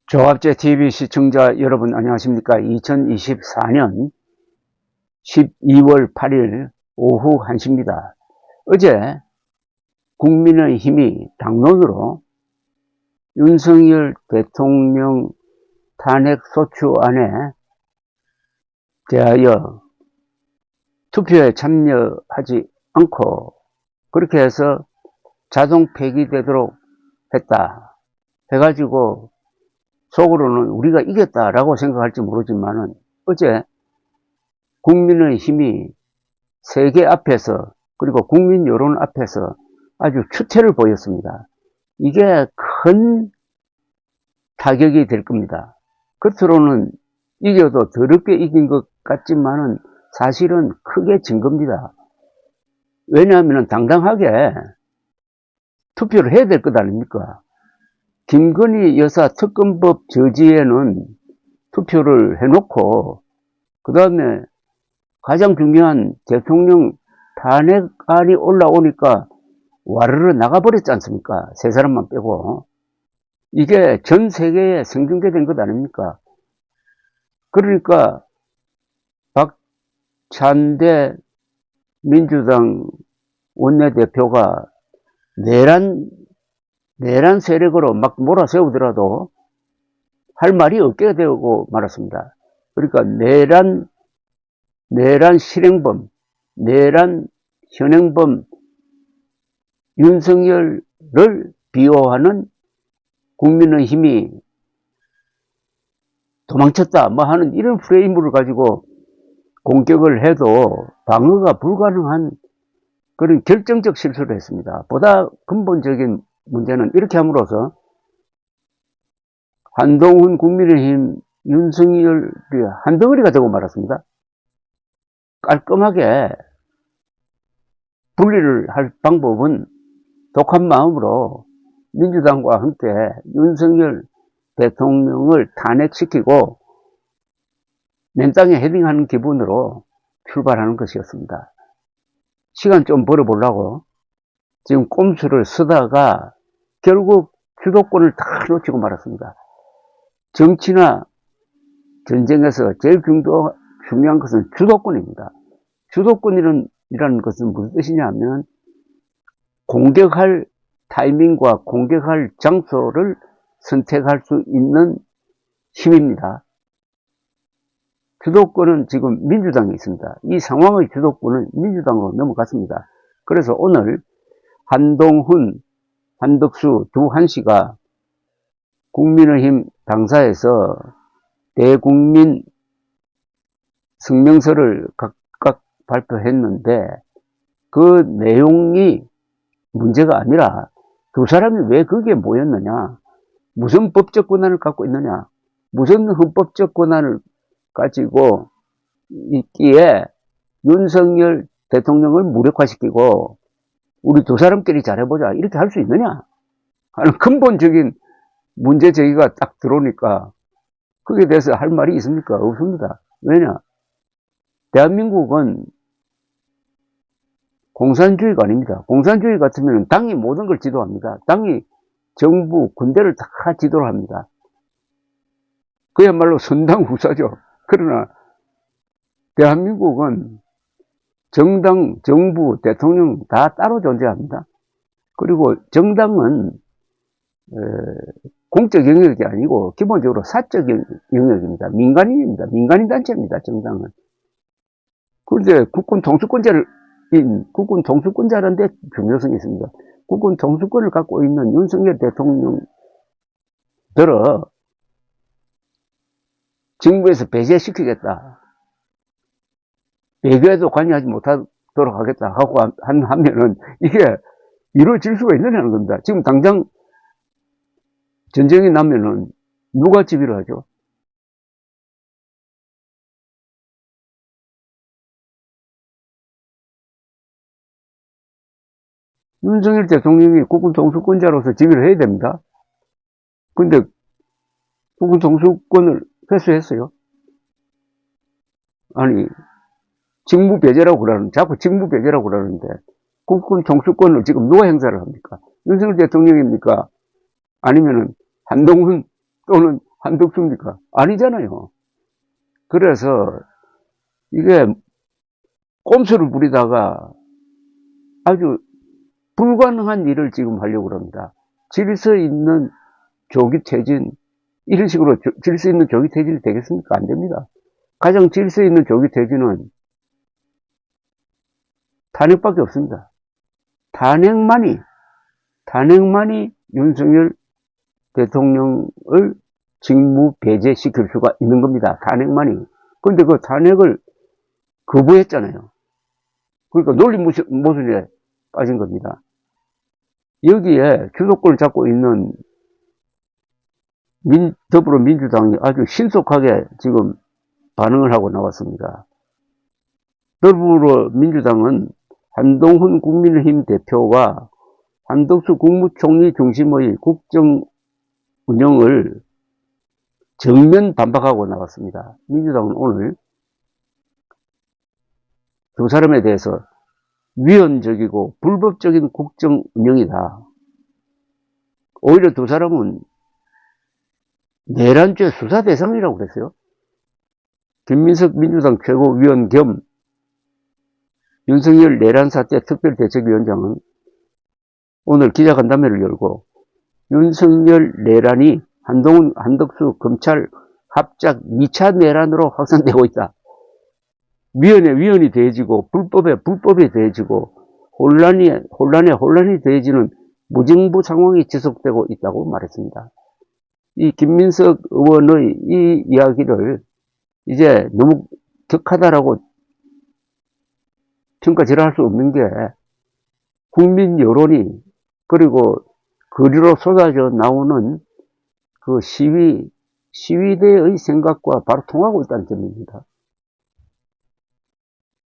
조합제 TV 시청자 여러분 안녕하십니까. 2024년 12월 8일 오후 1시입니다. 어제 국민의힘이 당론으로 윤석열 대통령 탄핵소추안에 대하여 투표에 참여하지 않고 그렇게 해서 자동 폐기되도록 했다 해가지고 속으로는 우리가 이겼다라고 생각할지 모르지만은 어제 국민의힘이 세계 앞에서 그리고 국민 여론 앞에서 아주 추태를 보였습니다. 이게 큰 타격이 될 겁니다. 겉으로는 이겨도 더럽게 이긴 것 같지만은 사실은 크게 진 겁니다. 왜냐하면 당당하게 투표를 해야 될 것 아닙니까? 김건희 여사 특검법 저지에는 투표를 해놓고 그 다음에 가장 중요한 대통령 탄핵안이 올라오니까 와르르 나가버렸지 않습니까? 세 사람만 빼고. 이게 전 세계에 생중계된 것 아닙니까? 그러니까 박찬대 민주당 원내대표가 내란 세력으로 막 몰아세우더라도 할 말이 없게 되고 말았습니다. 그러니까 내란 실행범, 내란 현행범 윤석열을 비호하는 국민의힘이 도망쳤다 뭐 하는 이런 프레임을 가지고 공격을 해도 방어가 불가능한 그런 결정적 실수를 했습니다. 보다 근본적인 문제는 이렇게 함으로써 한동훈 국민의힘 윤석열이 한덩어리가 되고 말았습니다. 깔끔하게 분리를 할 방법은 독한 마음으로 민주당과 함께 윤석열 대통령을 탄핵시키고 맨땅에 헤딩하는 기분으로 출발하는 것이었습니다. 시간 좀 벌어보려고 지금 꼼수를 쓰다가 결국 주도권을 다 놓치고 말았습니다. 정치나 전쟁에서 제일 중요한 것은 주도권입니다. 주도권이라는 것은 무슨 뜻이냐면 공격할 타이밍과 공격할 장소를 선택할 수 있는 힘입니다. 주도권은 지금 민주당에 있습니다. 이 상황의 주도권은 민주당으로 넘어갔습니다. 그래서 오늘 한동훈, 한덕수 두 한씨가 국민의힘 당사에서 대국민 성명서를 각각 발표했는데 그 내용이 문제가 아니라 두 사람이 왜 거기에 모였느냐, 무슨 법적 권한을 갖고 있느냐, 무슨 헌법적 권한을 가지고 있기에 윤석열 대통령을 무력화시키고 우리 두 사람끼리 잘해보자 이렇게 할 수 있느냐 하는 근본적인 문제 제기가 딱 들어오니까 거기에 대해서 할 말이 있습니까? 없습니다. 왜냐? 대한민국은 공산주의가 아닙니다. 공산주의 같으면 당이 모든 걸 지도합니다. 당이 정부, 군대를 다 지도를 합니다. 그야말로 선당 후사죠. 그러나 대한민국은 정당, 정부, 대통령 다 따로 존재합니다. 그리고 정당은 공적 영역이 아니고 기본적으로 사적 영역입니다. 민간인입니다. 민간인 단체입니다. 정당은. 그런데 국군 통수권자라는 데 중요성이 있습니다. 국군 통수권을 갖고 있는 윤석열 대통령들은 정부에서 배제시키겠다. 외교에도 관여하지 못하도록 하겠다 하고 하면은 이게 이루어질 수가 있느냐는 겁니다. 지금 당장 전쟁이 나면은 누가 지휘를 하죠? 윤석열 대통령이 국군 통수권자로서 지휘를 해야 됩니다. 근데 국군 통수권을 회수했어요. 아니, 직무배제라고 그러는데, 자꾸 직무배제라고 그러는데, 국군 통수권을 지금 누가 행사를 합니까? 윤석열 대통령입니까? 아니면은 한동훈 또는 한덕수입니까? 아니잖아요. 그래서 이게 꼼수를 부리다가 아주 불가능한 일을 지금 하려고 합니다. 질서 있는 조기 퇴진, 이런 식으로 질서 있는 조기 퇴진이 되겠습니까? 안 됩니다. 가장 질서 있는 조기 퇴진은 탄핵밖에 없습니다. 탄핵만이 윤석열 대통령을 직무 배제시킬 수가 있는 겁니다. 탄핵만이. 근데 그 탄핵을 거부했잖아요. 그러니까 논리 모순에 빠진 겁니다. 여기에 주도권을 잡고 있는 더불어민주당이 아주 신속하게 지금 반응을 하고 나왔습니다. 더불어민주당은 한동훈 국민의힘 대표와 한덕수 국무총리 중심의 국정 운영을 정면 반박하고 나왔습니다. 민주당은 오늘 두 사람에 대해서 위헌적이고 불법적인 국정 운영이다. 오히려 두 사람은 내란죄 수사 대상이라고 그랬어요. 김민석 민주당 최고위원 겸 윤석열 내란 사태 특별대책위원장은 오늘 기자간담회를 열고 윤석열 내란이 한동훈, 한덕수 검찰 합작 2차 내란으로 확산되고 있다. 위헌에 위헌이 더해지고 불법에 불법이 더해지고 혼란에 혼란이 더해지는 무정부 상황이 지속되고 있다고 말했습니다. 이 김민석 의원의 이 이야기를 이제 너무 격하다라고 평가절하할 수 없는 게 국민 여론이 그리고 거리로 쏟아져 나오는 그 시위대의 생각과 바로 통하고 있다는 점입니다.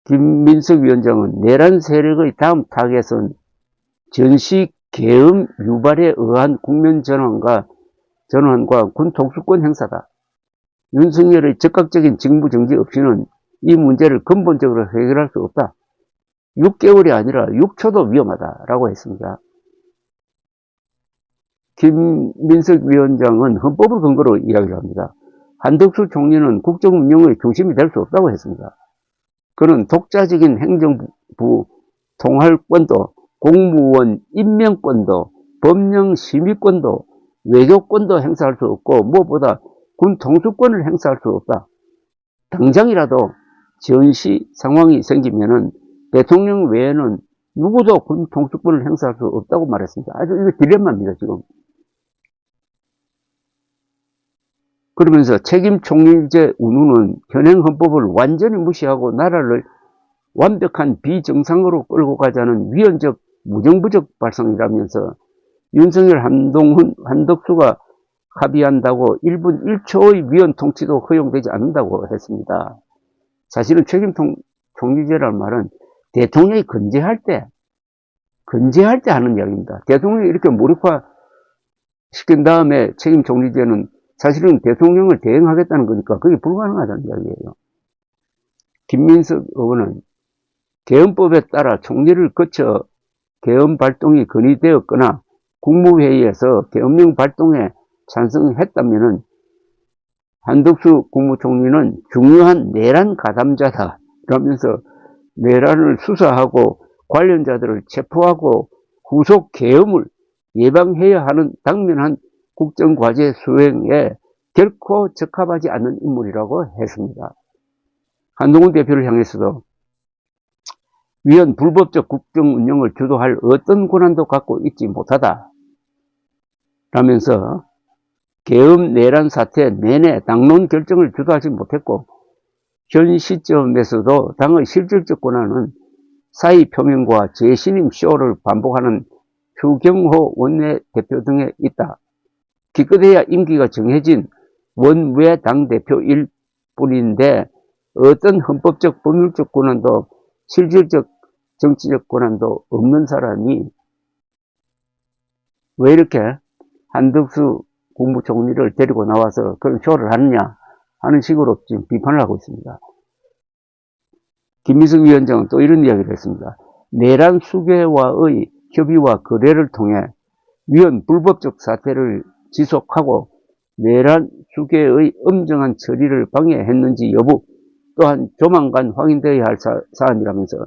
김민석 위원장은 내란 세력의 다음 타겟은 전시 계엄 유발에 의한 국면 전환과 군 통수권 행사다. 윤석열의 적극적인 직무 정지 없이는 이 문제를 근본적으로 해결할 수 없다. 6개월이 아니라 6초도 위험하다라고 했습니다. 김민석 위원장은 헌법을 근거로 이야기를 합니다. 한덕수 총리는 국정 운영의 중심이 될 수 없다고 했습니다. 그는 독자적인 행정부 통할권도, 공무원 임명권도, 법령 심의권도, 외교권도 행사할 수 없고 무엇보다 군 통수권을 행사할 수 없다. 당장이라도 전시 상황이 생기면은 대통령 외에는 누구도 군 통수권을 행사할 수 없다고 말했습니다. 아주 이거 딜레마입니다, 지금. 그러면서 책임 총리제 운운은 현행 헌법을 완전히 무시하고 나라를 완벽한 비정상으로 끌고 가자는 위헌적 무정부적 발상이라면서 윤석열, 한동훈, 한덕수가 합의한다고 1분 1초의 위헌 통치도 허용되지 않는다고 했습니다. 사실은 책임 총리제라는 말은 대통령이 건재할 때 하는 이야기입니다. 대통령이 이렇게 무력화 시킨 다음에 책임 총리제는 사실은 대통령을 대행하겠다는 거니까 그게 불가능하다는 이야기예요. 김민석 의원은 계엄법에 따라 총리를 거쳐 계엄 발동이 건의되었거나 국무회의에서 계엄령 발동에 찬성했다면은 한덕수 국무총리는 중요한 내란 가담자다 라면서 내란을 수사하고 관련자들을 체포하고 후속 계엄을 예방해야 하는 당면한 국정과제 수행에 결코 적합하지 않는 인물이라고 했습니다. 한동훈 대표를 향해서도 위헌 불법적 국정 운영을 주도할 어떤 권한도 갖고 있지 못하다 라면서 계엄 내란 사태 내내 당론 결정을 주도하지 못했고 현 시점에서도 당의 실질적 권한은 사의 표명과 재신임 쇼를 반복하는 추경호 원내대표 등에 있다. 기껏해야 임기가 정해진 원외 당대표일 뿐인데 어떤 헌법적 법률적 권한도 실질적 정치적 권한도 없는 사람이 왜 이렇게 한덕수 국무총리를 데리고 나와서 그런 쇼를 하느냐 하는 식으로 지금 비판을 하고 있습니다. 김민석 위원장은 또 이런 이야기를 했습니다. 내란 수괴와의 협의와 거래를 통해 위헌 불법적 사태를 지속하고 내란 수계의 엄정한 처리를 방해했는지 여부 또한 조만간 확인되어야 할 사안이라면서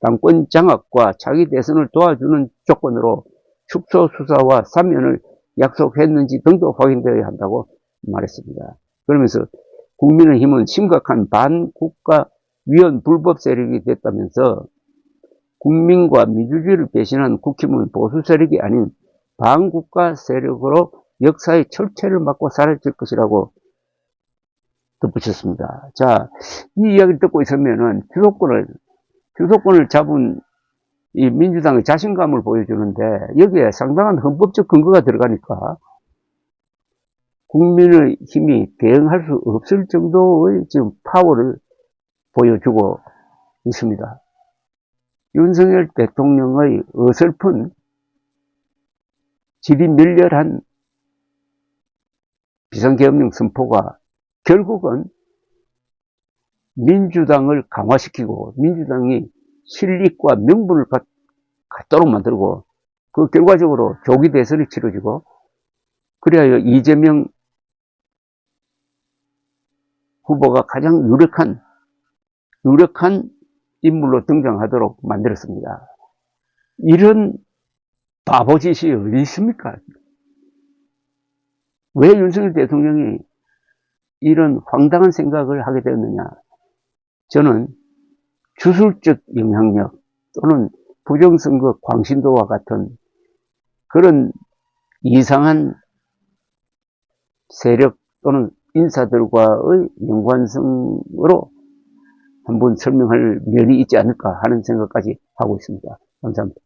당권 장악과 차기 대선을 도와주는 조건으로 축소 수사와 사면을 약속했는지 등도 확인되어야 한다고 말했습니다. 그러면서 국민의힘은 심각한 반국가 위헌 불법 세력이 됐다면서 국민과 민주주의를 배신한 국힘은 보수 세력이 아닌 반국가 세력으로 역사의 철퇴를 맞고 사라질 것이라고 덧붙였습니다. 자, 이 이야기를 듣고 있으면은 주도권을 잡은 이 민주당의 자신감을 보여주는데 여기에 상당한 헌법적 근거가 들어가니까 국민의 힘이 대응할 수 없을 정도의 지금 파워를 보여주고 있습니다. 윤석열 대통령의 어설픈 질이 멸렬한 비상계엄령 선포가 결국은 민주당을 강화시키고 민주당이 실力,과 명분을 갖도록 만들고 그 결과적으로 조기 대선이 치러지고 그래야 이재명 후보가 가장 유력한 인물로 등장하도록 만들었습니다. 이런 바보짓이 어디 있습니까? 왜 윤석열 대통령이 이런 황당한 생각을 하게 되었느냐? 저는 주술적 영향력 또는 부정선거 광신도와 같은 그런 이상한 세력 또는 인사들과의 연관성으로 한번 설명할 면이 있지 않을까 하는 생각까지 하고 있습니다. 감사합니다.